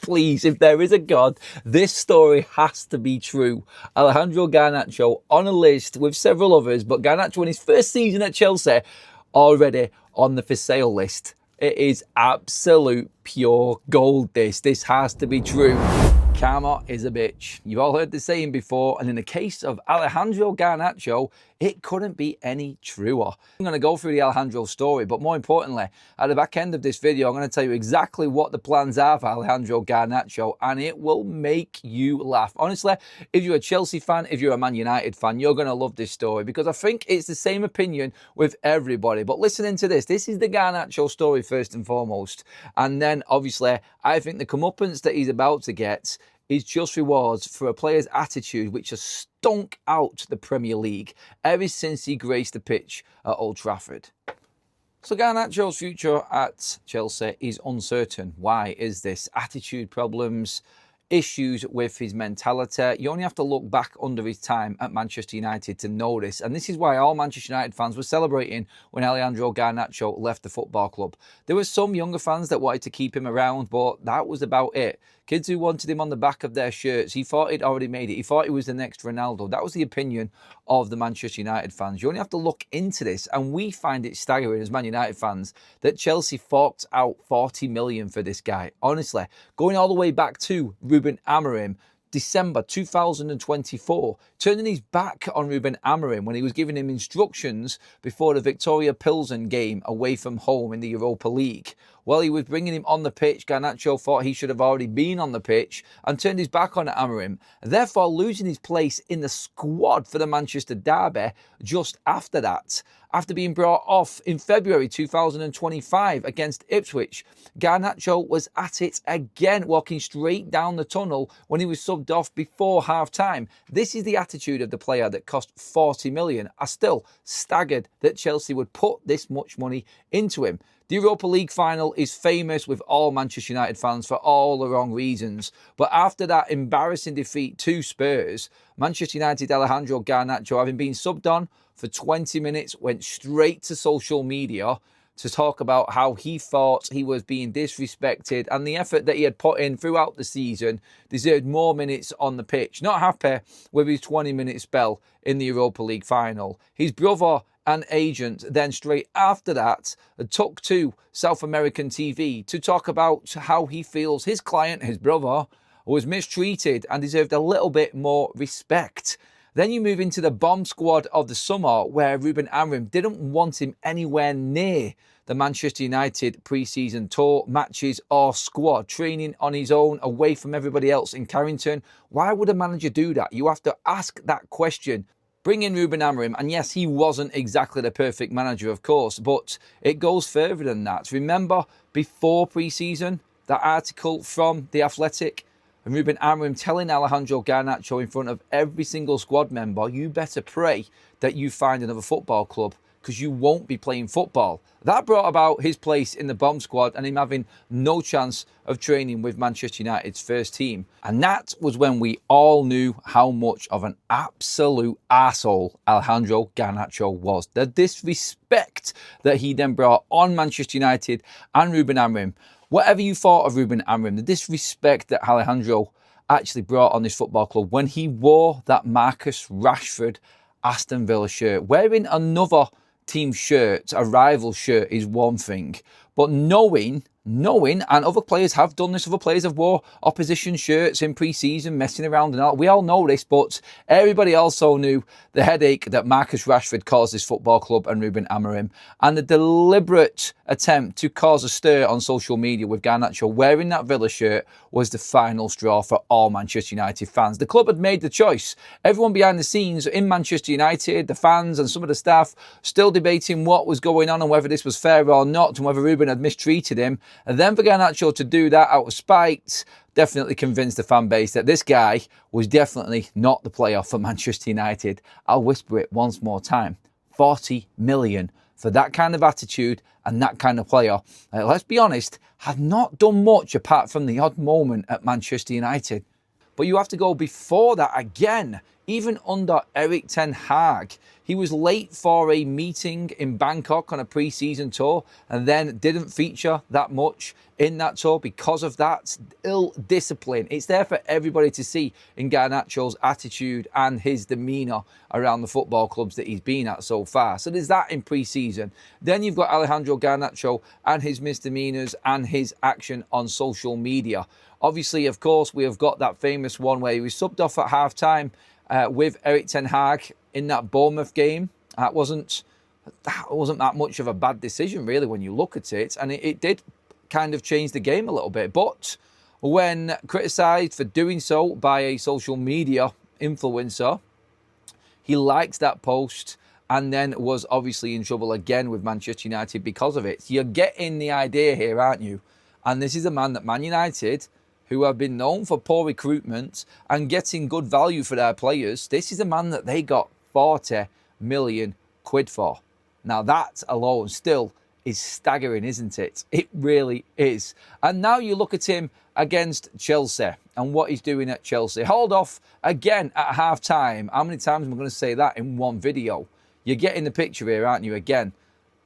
Please, if there is a God, this story has to be true. Alejandro Garnacho on a list with several others, but Garnacho in his first season at Chelsea already on the for sale list. It is absolute pure gold, this. This has to be true. Karma is a bitch. You've all heard the saying before, and in the case of Alejandro Garnacho, it couldn't be any truer. I'm going to go through the Alejandro story, but more importantly, at the back end of this video, I'm going to tell you exactly what the plans are for Alejandro Garnacho, and it will make you laugh. Honestly, if you're a Chelsea fan, if you're a Man United fan, you're going to love this story, because I think it's the same opinion with everybody. But listening to this is the Garnacho story first and foremost, and then obviously, I think the comeuppance that he's about to get is just rewards for a player's attitude which has stunk out the Premier League ever since he graced the pitch at Old Trafford. So Garnacho's future at Chelsea is uncertain. Why is this? Attitude problems, issues with his mentality. You only have to look back under his time at Manchester United to know this. And this is why all Manchester United fans were celebrating when Alejandro Garnacho left the football club. There were some younger fans that wanted to keep him around, but that was about it. Kids who wanted him on the back of their shirts. He thought he'd already made it. He thought he was the next Ronaldo. That was the opinion of the Manchester United fans. You only have to look into this, and we find it staggering as Man United fans that Chelsea forked out 40 million for this guy. Honestly, going all the way back to Ruben Amorim, December 2024, turning his back on Ruben Amorim when he was giving him instructions before the Victoria Pilsen game away from home in the Europa League. Well, he was bringing him on the pitch. Garnacho thought he should have already been on the pitch and turned his back on Amorim, therefore losing his place in the squad for the Manchester derby just after that. After being brought off in February 2025 against Ipswich, Garnacho was at it again, walking straight down the tunnel when he was subbed off before half-time. This is the attitude of the player that cost 40 million. I still staggered that Chelsea would put this much money into him. The Europa League final is famous with all Manchester United fans for all the wrong reasons. But after that embarrassing defeat to Spurs, Manchester United Alejandro Garnacho, having been subbed on for 20 minutes, went straight to social media to talk about how he thought he was being disrespected and the effort that he had put in throughout the season deserved more minutes on the pitch. Not happy with his 20-minute spell in the Europa League final. His brother and agent then straight after that took to South American TV to talk about how he feels his client, his brother, was mistreated and deserved a little bit more respect. Then you move into the bomb squad of the summer where Ruben Amorim didn't want him anywhere near the Manchester United pre-season tour, matches or squad, training on his own away from everybody else in Carrington. Why would a manager do that? You have to ask that question. Bring in Ruben Amorim, and yes, he wasn't exactly the perfect manager, of course, but it goes further than that. Remember, before pre-season, that article from The Athletic, and Ruben Amorim telling Alejandro Garnacho in front of every single squad member, you better pray that you find another football club because you won't be playing football. That brought about his place in the bomb squad and him having no chance of training with Manchester United's first team. And that was when we all knew how much of an absolute arsehole Alejandro Garnacho was. The disrespect that he then brought on Manchester United and Ruben Amorim. Whatever you thought of Ruben Amorim, the disrespect that Alejandro actually brought on this football club when he wore that Marcus Rashford Aston Villa shirt. Wearing another team shirt, a rival shirt, is one thing, but knowing, and other players have done this, other players have wore opposition shirts in pre-season, messing around and all. We all know this, but everybody also knew the headache that Marcus Rashford caused this football club and Ruben Amorim, and the deliberate attempt to cause a stir on social media with Garnacho wearing that Villa shirt was the final straw for all Manchester United fans. The club had made the choice. Everyone behind the scenes in Manchester United, the fans and some of the staff, still debating what was going on and whether this was fair or not and whether Ruben had mistreated him. And then for Garnacho to do that out of spite definitely convinced the fan base that this guy was definitely not the player for Manchester United. I'll whisper it once more time. 40 million for that kind of attitude and that kind of player. Let's be honest, had not done much apart from the odd moment at Manchester United. But you have to go before that again even under Erik ten Hag. He was late for a meeting in Bangkok on a pre-season tour and then didn't feature that much in that tour because of that ill discipline. It's there for everybody to see in Garnacho's attitude and his demeanour around the football clubs that he's been at so far. So there's that in pre-season. Then you've got Alejandro Garnacho and his misdemeanours and his action on social media. Obviously, of course, we have got that famous one where he was subbed off at half-time with Erik ten Hag in that Bournemouth game. That wasn't that much of a bad decision, really, when you look at it. And it did kind of change the game a little bit. But when criticised for doing so by a social media influencer, he liked that post and then was obviously in trouble again with Manchester United because of it. You're getting the idea here, aren't you? And this is a man that Man United, who have been known for poor recruitment and getting good value for their players, this is a man that they got 40 million quid for. Now that alone still is staggering, isn't it? It really is. And now you look at him against Chelsea and what he's doing at Chelsea. Hold off again at half-time. How many times am I going to say that in one video? You're getting the picture here, aren't you, again?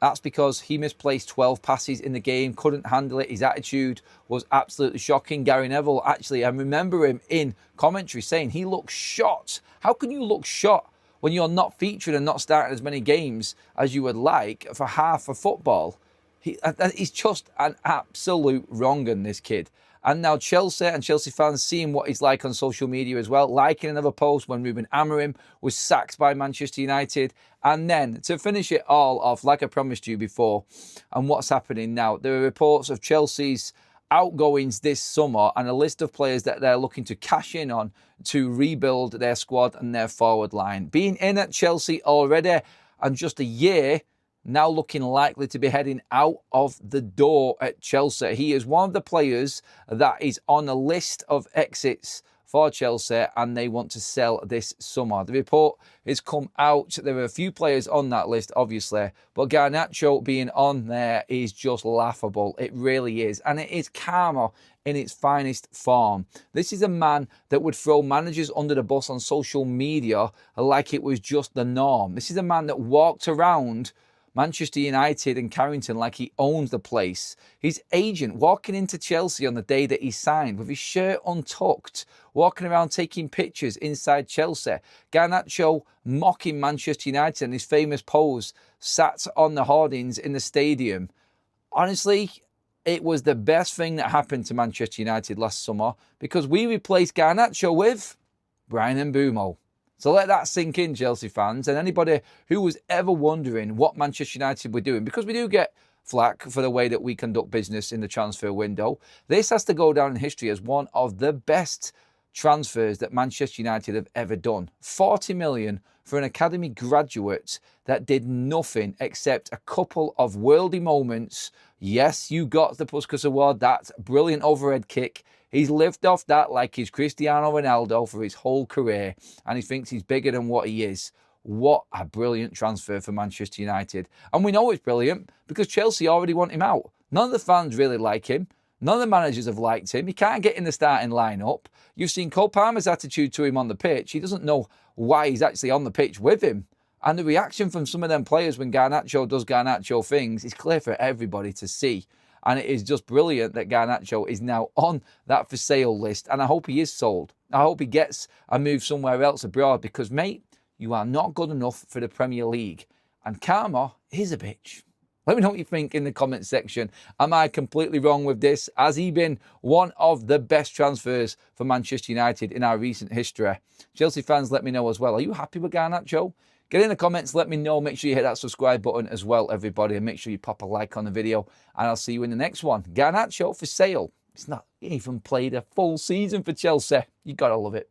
That's because he misplaced 12 passes in the game, couldn't handle it. His attitude was absolutely shocking. Gary Neville, actually, I remember him in commentary saying he looks shot. How can you look shot when you're not featured and not starting as many games as you would like for half of football? He's just an absolute wrong un, this kid. And now Chelsea and Chelsea fans seeing what he's like on social media as well, liking another post when Ruben Amorim was sacked by Manchester United. And then to finish it all off, like I promised you before, and what's happening now, there are reports of Chelsea's outgoings this summer and a list of players that they're looking to cash in on to rebuild their squad and their forward line. Being in at Chelsea already and just a year, now looking likely to be heading out of the door at Chelsea. He is one of the players that is on a list of exits for Chelsea and they want to sell this summer. The report has come out. There are a few players on that list, obviously, but Garnacho being on there is just laughable. It really is. And it is karma in its finest form. This is a man that would throw managers under the bus on social media like it was just the norm. This is a man that walked around Manchester United and Carrington like he owns the place. His agent walking into Chelsea on the day that he signed with his shirt untucked, walking around taking pictures inside Chelsea. Garnacho mocking Manchester United and his famous pose sat on the hoardings in the stadium. Honestly, it was the best thing that happened to Manchester United last summer because we replaced Garnacho with Bryan Mbeumo. So let that sink in, Chelsea fans, and anybody who was ever wondering what Manchester United were doing, because we do get flack for the way that we conduct business in the transfer window. This has to go down in history as one of the best transfers that Manchester United have ever done. 40 million for an academy graduate that did nothing except a couple of worldy moments. Yes, you got the Puskas Award, that brilliant overhead kick. He's lived off that like he's Cristiano Ronaldo for his whole career, and he thinks he's bigger than what he is. What a brilliant transfer for Manchester United. And we know it's brilliant because Chelsea already want him out. None of the fans really like him. None of the managers have liked him. He can't get in the starting lineup. You've seen Cole Palmer's attitude to him on the pitch. He doesn't know why he's actually on the pitch with him. And the reaction from some of them players when Garnacho does Garnacho things is clear for everybody to see. And it is just brilliant that Garnacho is now on that for sale list. And I hope he is sold. I hope he gets a move somewhere else abroad because, mate, you are not good enough for the Premier League. And karma is a bitch. Let me know what you think in the comment section. Am I completely wrong with this? Has he been one of the best transfers for Manchester United in our recent history? Chelsea fans, let me know as well. Are you happy with Garnacho? Get in the comments, let me know. Make sure you hit that subscribe button as well, everybody. And make sure you pop a like on the video. And I'll see you in the next one. Garnacho for sale. It's not even played a full season for Chelsea. You got to love it.